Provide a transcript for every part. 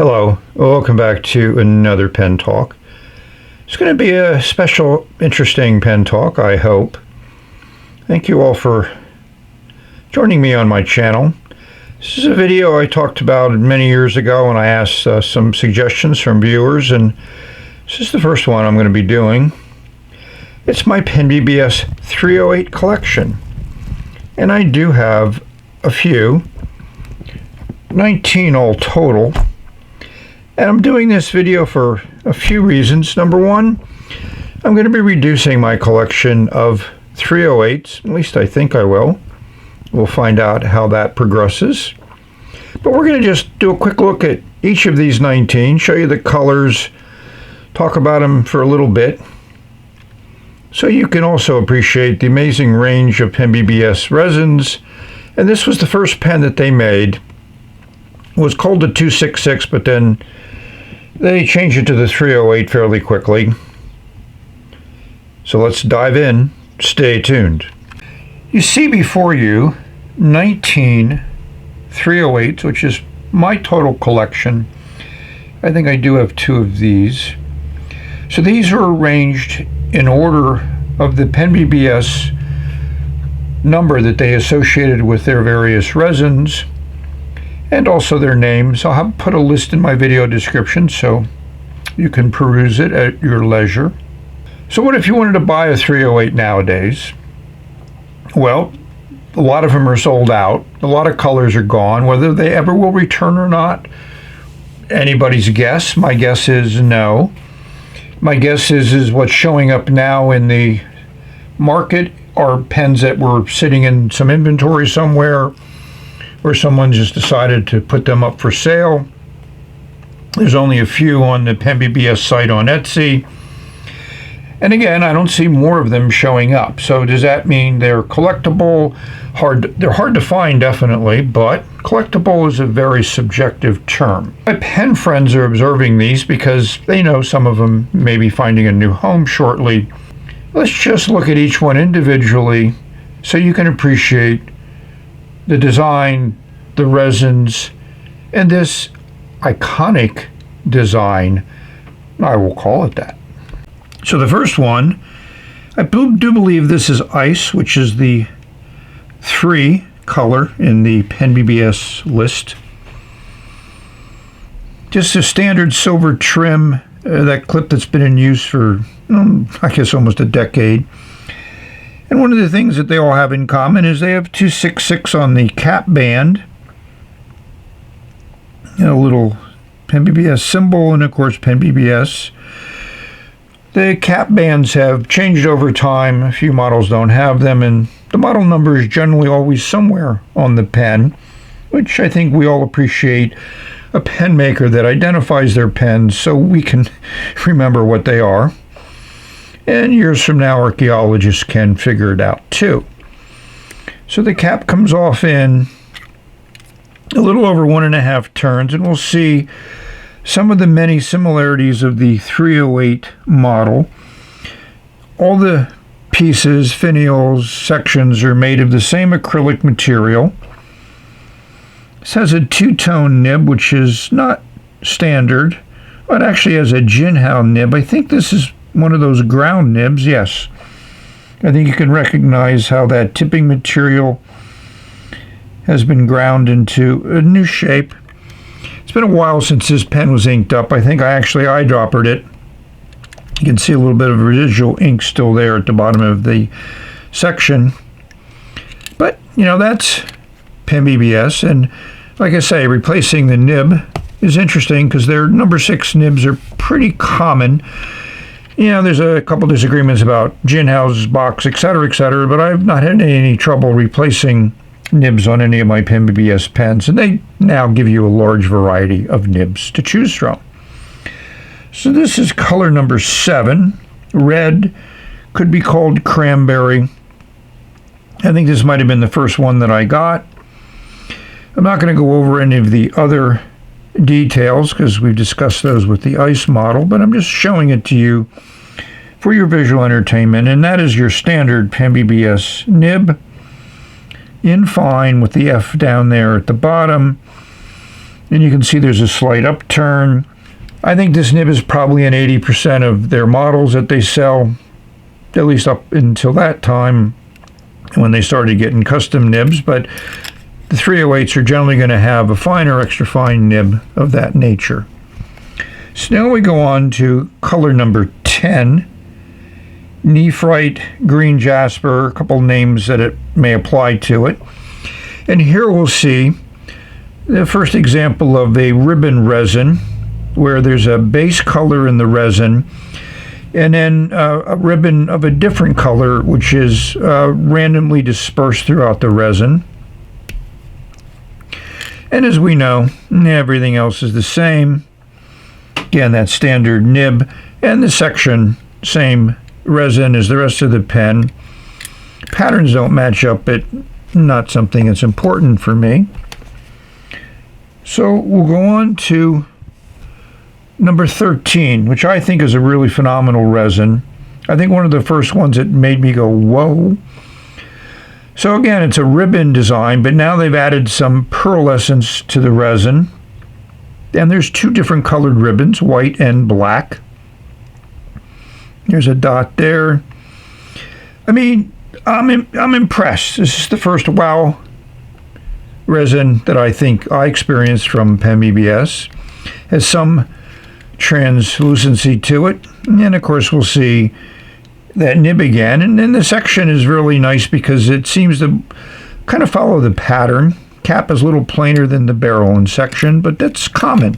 Hello, welcome back to another pen talk. It's going to be a special, interesting pen talk, I hope. Thank you all for joining me on my channel. This is a video I talked about many years ago and I asked some suggestions from viewers, and this is the first one I'm going to be doing. It's my PenBBS 308 collection, and I do have a few, 19 all total. And I'm doing this video for a few reasons. Number one, I'm going to be reducing my collection of 308s. At least I think I will. We'll find out how that progresses. But we're going to just do a quick look at each of these 19, show you the colors, talk about them for a little bit, so you can also appreciate the amazing range of PenBBS resins. And this was the first pen that they made. It was called the 266, but then they changed it to the 308 fairly quickly. So let's dive in. Stay tuned. You see before you 19 308s, which is my total collection. I think I do have two of these. So these are arranged in order of the PenBBS number that they associated with their various resins, and also their names. I'll put a list in my video description so you can peruse it at your leisure. So what if you wanted to buy a 308 nowadays? Well, a lot of them are sold out. A lot of colors are gone. Whether they ever will return or not, anybody's guess. My guess is no. My guess is what's showing up now in the market are pens that were sitting in some inventory somewhere, or someone just decided to put them up for sale. There's only a few on the PenBBS site on Etsy. And again, I don't see more of them showing up. So does that mean they're collectible? They're hard to find, definitely, but collectible is a very subjective term. My pen friends are observing these because they know some of them may be finding a new home shortly. Let's just look at each one individually so you can appreciate the design, the resins, and this iconic design, I will call it that. So the first one, I do believe this is Ice, which is the 3 color in the PenBBS list. Just a standard silver trim, that clip that's been in use for, I guess, almost a decade. And one of the things that they all have in common is they have 266 on the cap band, and a little PenBBS symbol, and of course PenBBS. The cap bands have changed over time. A few models don't have them, and the model number is generally always somewhere on the pen, which I think we all appreciate a pen maker that identifies their pens so we can remember what they are. And years from now, archaeologists can figure it out too. So the cap comes off in a little over 1.5 turns, and we'll see some of the many similarities of the 308 model. All the pieces, finials, sections are made of the same acrylic material. This has a 2-tone nib, which is not standard. It actually has a Jinhao nib. I think this is one of those ground nibs, yes. I think you can recognize how that tipping material has been ground into a new shape. It's been a while since this pen was inked up. I think I actually eyedroppered it. You can see a little bit of residual ink still there at the bottom of the section. But, that's PenBBS. And like I say, replacing the nib is interesting because their number 6 nibs are pretty common. There's a couple disagreements about Jinhao's box, etc., but I've not had any trouble replacing nibs on any of my PenBBS pens, and they now give you a large variety of nibs to choose from. So this is color number 7. Red, could be called Cranberry. I think this might have been the first one that I got. I'm not going to go over any of the other details because we've discussed those with the Ice model, but I'm just showing it to you for your visual entertainment, and that is your standard PenBBS nib in fine with the F down there at the bottom. And you can see there's a slight upturn. I think this nib is probably in 80% of their models that they sell, at least up until that time when they started getting custom nibs. But the 308s are generally going to have a finer, extra fine nib of that nature. So now we go on to color number 10, Nephrite, green Jasper, a couple names that it may apply to it. And here we'll see the first example of a ribbon resin, where there's a base color in the resin, and then a ribbon of a different color, which is randomly dispersed throughout the resin. And as we know, everything else is the same. Again, that standard nib, and the section, same resin as the rest of the pen. Patterns don't match up, but not something that's important for me. So we'll go on to number 13, which I think is a really phenomenal resin. I think one of the first ones that made me go, whoa. So again, it's a ribbon design, but now they've added some pearlescence to the resin. And there's two different colored ribbons, white and black. There's a dot there. I mean, I'm impressed. This is the first wow resin that I think I experienced from PenBBS. Has some translucency to it. And of course we'll see that nib again. And then the section is really nice because it seems to kind of follow the pattern. Cap is a little plainer than the barrel and section, but that's common.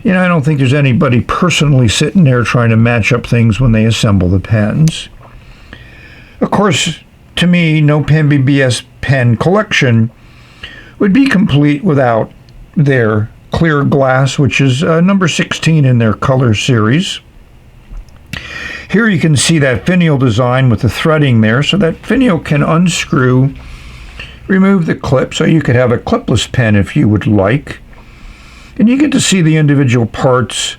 You know, I don't think there's anybody personally sitting there trying to match up things when they assemble the pens. Of course, to me, no PenBBS pen collection would be complete without their clear glass, which is number 16 in their color series. Here you can see that finial design with the threading there, so that finial can unscrew, remove the clip, so you could have a clipless pen if you would like. And you get to see the individual parts.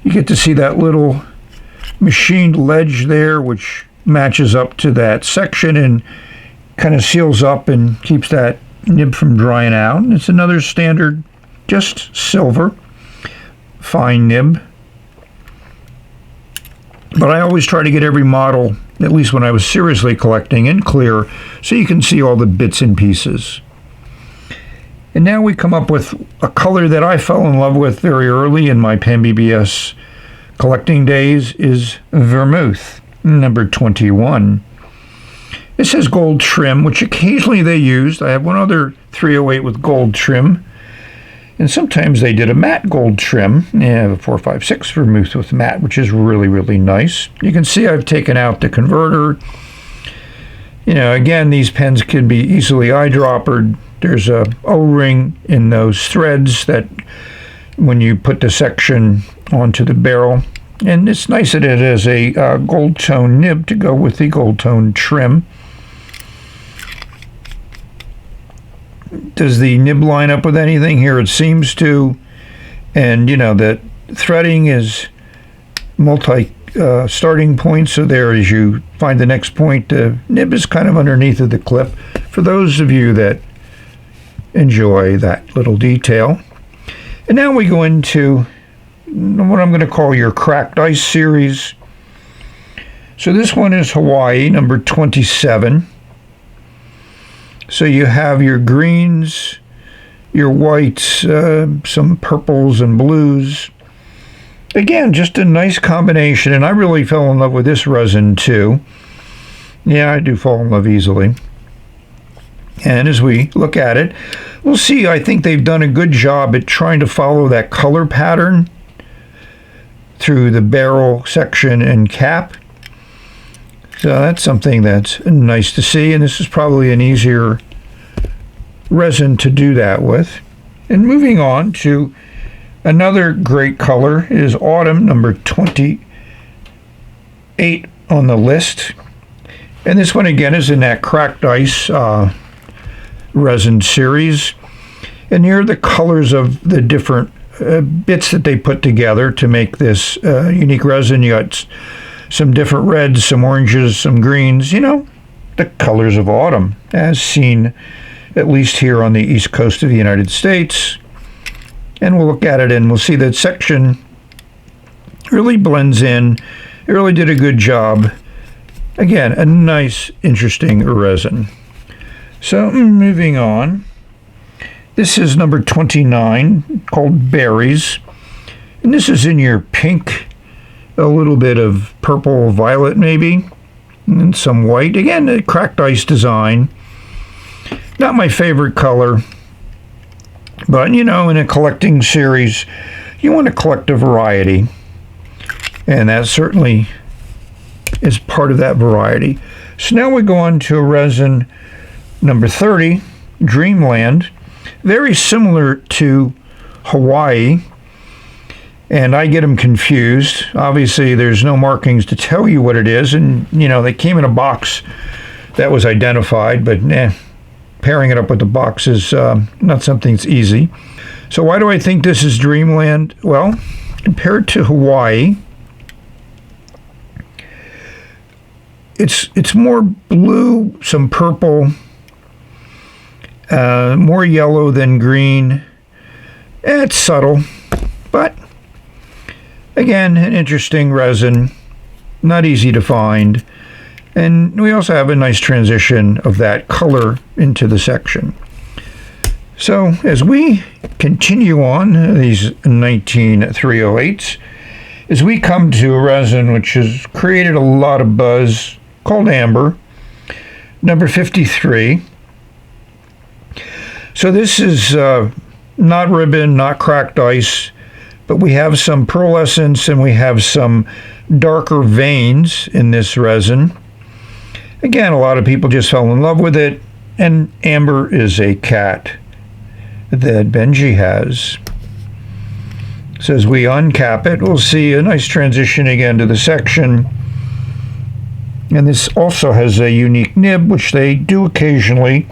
You get to see that little machined ledge there, which matches up to that section and kind of seals up and keeps that nib from drying out. And it's another standard, just silver, fine nib. But I always try to get every model, at least when I was seriously collecting, in clear, so you can see all the bits and pieces. And now we come up with a color that I fell in love with very early in my PenBBS collecting days, is Vermouth, number 21. It says gold trim, which occasionally they used. I have one other 308 with gold trim. And sometimes they did a matte gold trim. Yeah, the 456 Vermouth with matte, which is really, really nice. You can see I've taken out the converter. You know, again, these pens can be easily eyedroppered. There's a O-ring in those threads that when you put the section onto the barrel. And it's nice that it has a gold tone nib to go with the gold tone trim. Does the nib line up with anything? Here it seems to. And you know that threading is multi starting points, so there as you find the next point, the nib is kind of underneath of the clip. For those of you that enjoy that little detail. And now we go into what I'm going to call your cracked ice series. So this one is Hawaii, number 27. So you have your greens, your whites, some purples and blues. Again, just a nice combination, and I really fell in love with this resin too. Yeah, I do fall in love easily. And as we look at it, we'll see, I think they've done a good job at trying to follow that color pattern through the barrel section and cap. So that's something that's nice to see, and this is probably an easier resin to do that with. And moving on to another great color is Autumn, number 28 on the list. And this one again is in that cracked ice resin series. And here are the colors of the different bits that they put together to make this unique resin. You got some different reds, some oranges, some greens, you know, the colors of autumn, as seen at least here on the east coast of the United States. and we'll look at it and we'll see that section really blends in. It really did a good job. Again, a nice, interesting resin. So moving on. This is number 29, called Berries. And this is in your pink, a little bit of purple violet maybe, and some white. Again, a cracked ice design. Not my favorite color, but you know, in a collecting series, you want to collect a variety. And that certainly is part of that variety. So now we go on to a resin number 30, Dreamland. Very similar to Hawaii, and I get them confused. Obviously, there's no markings to tell you what it is, and you know, they came in a box that was identified, but pairing it up with the box is not something that's easy. So why do I think this is Dreamland? Well, compared to Hawaii, it's more blue, some purple, more yellow than green. It's subtle, but again, an interesting resin, not easy to find. And we also have a nice transition of that color into the section. So as we continue on these 19308s, as we come to a resin which has created a lot of buzz, called Amber, number 53. So this is not ribbon, not cracked ice, but we have some pearlescence and we have some darker veins in this resin. Again, a lot of people just fell in love with it, and Amber is a cat that Benji has. So as we uncap it, we'll see a nice transition again to the section. And this also has a unique nib, which they do occasionally,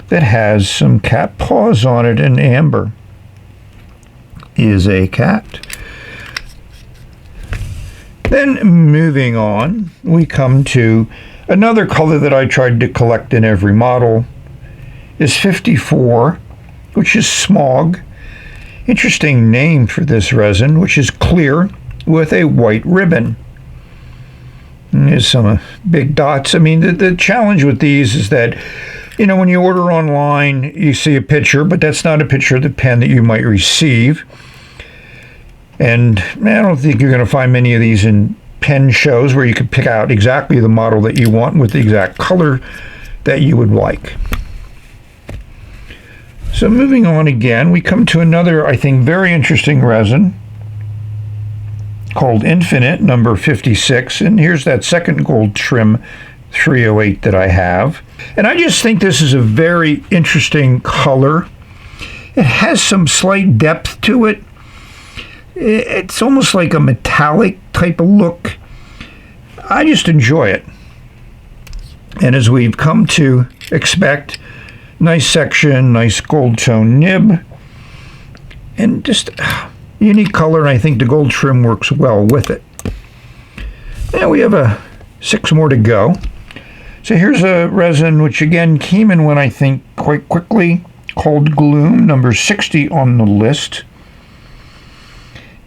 that has some cat paws on it, and Amber is a cat. Then moving on, we come to another color that I tried to collect in every model, is 54, which is Smog. Interesting name for this resin, which is clear with a white ribbon. And there's some big dots. I mean, the challenge with these is that, you know, when you order online, you see a picture, but that's not a picture of the pen that you might receive. And I don't think you're going to find many of these in pen shows where you could pick out exactly the model that you want with the exact color that you would like. So moving on again, we come to another, I think, very interesting resin called Infinite, number 56. And here's that second gold trim 308 that I have. And I just think this is a very interesting color. It has some slight depth to it. It's almost like a metallic type of look. I just enjoy it. And as we've come to expect, nice section, nice gold tone nib, and just unique color, and I think the gold trim works well with it. Now we have 6 more to go. So here's a resin which again came in one, I think, quite quickly, called Gloom, number 60 on the list.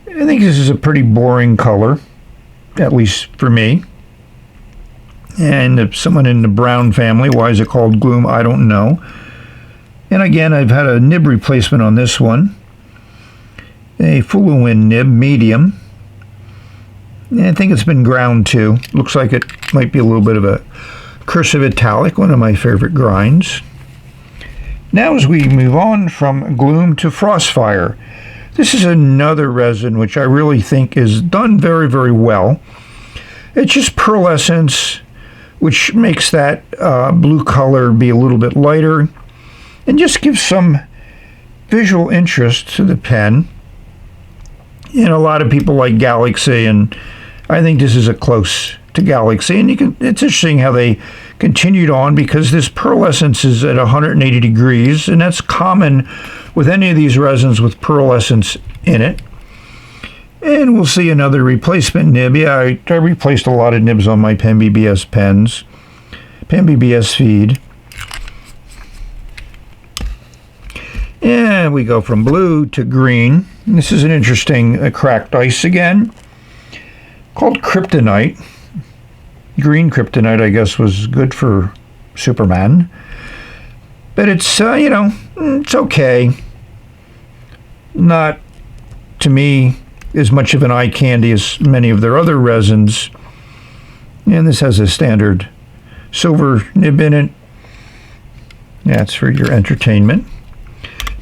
I think this is a pretty boring color, at least for me. And if someone in the brown family, why is it called Gloom, I don't know. And again, I've had a nib replacement on this one. A Fuluwin nib, medium. And I think it's been ground too. Looks like it might be a little bit of a cursive italic, one of my favorite grinds. Now as we move on from Gloom to Frostfire, this is another resin which I really think is done very, very well. It's just pearlescence, which makes that blue color be a little bit lighter and just gives some visual interest to the pen. You know, a lot of people like Galaxy, and I think this is a close to Galaxy. And it's interesting how they continued on, because this pearlescence is at 180 degrees, and that's common with any of these resins with pearlescence in it. And we'll see another replacement nib. Yeah, I replaced a lot of nibs on my PenBBS pens. PenBBS feed. And we go from blue to green. This is an interesting cracked ice again, called Kryptonite. Green Kryptonite, I guess, was good for Superman. But it's, you know, it's okay. Not, to me, as much of an eye candy as many of their other resins. And this has a standard silver nib in it. That's for your entertainment.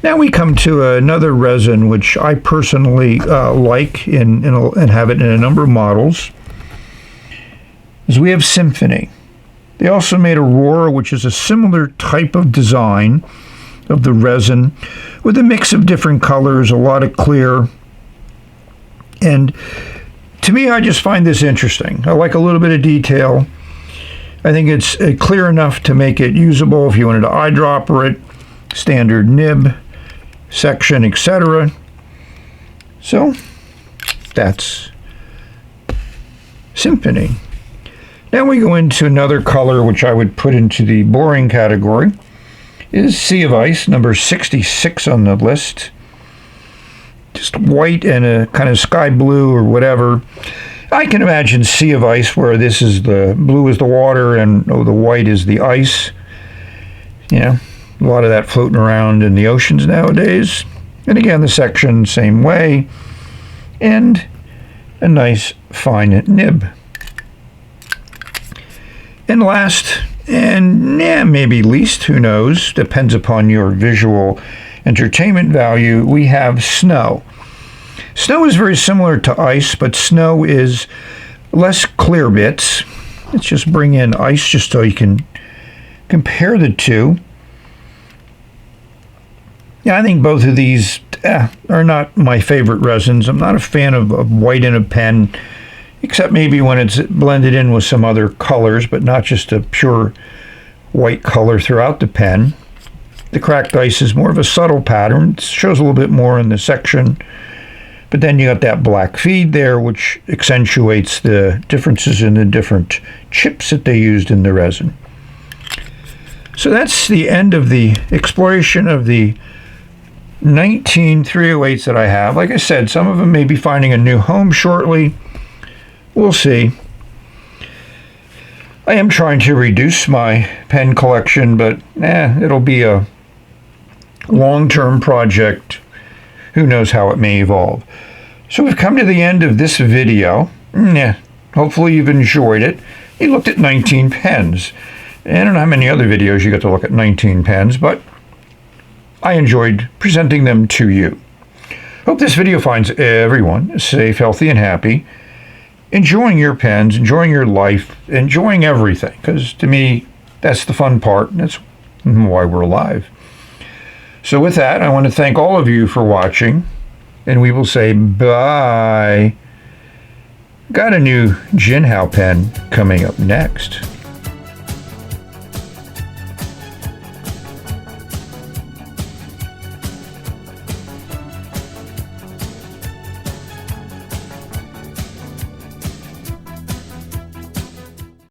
Now we come to another resin which I personally like and have it in a number of models. Is we have Symphony. They also made Aurora, which is a similar type of design of the resin with a mix of different colors, a lot of clear. And to me, I just find this interesting. I like a little bit of detail. I think it's clear enough to make it usable if you wanted to eyedropper it, standard nib, section, etc. So that's Symphony. Now we go into another color which I would put into the boring category. Is Sea of Ice, number 66 on the list. Just white and a kind of sky blue or whatever. I can imagine Sea of Ice where this is the blue is the water and the white is the ice. You know, a lot of that floating around in the oceans nowadays. And again, the section, same way. And a nice fine nib. And last, and maybe least, who knows, depends upon your visual entertainment value, we have snow. Snow is very similar to ice, but snow is less clear bits. Let's just bring in ice just so you can compare the two. Yeah, I think both of these are not my favorite resins. I'm not a fan of white in a pen, except maybe when it's blended in with some other colors, but not just a pure white color throughout the pen. The cracked ice is more of a subtle pattern. It shows a little bit more in the section. But then you got that black feed there, which accentuates the differences in the different chips that they used in the resin. So that's the end of the exploration of the 19 308s that I have. Like I said, some of them may be finding a new home shortly. We'll see. I am trying to reduce my pen collection, but it'll be a long-term project. Who knows how it may evolve. So we've come to the end of this video. Hopefully you've enjoyed it. You looked at 19 pens. And I don't know how many other videos you got to look at 19 pens, but I enjoyed presenting them to you. Hope this video finds everyone safe, healthy, and happy. Enjoying your pens, enjoying your life, enjoying everything. Because to me, that's the fun part. And that's why we're alive. So with that, I want to thank all of you for watching, and we will say bye. Got a new Jinhao pen coming up next.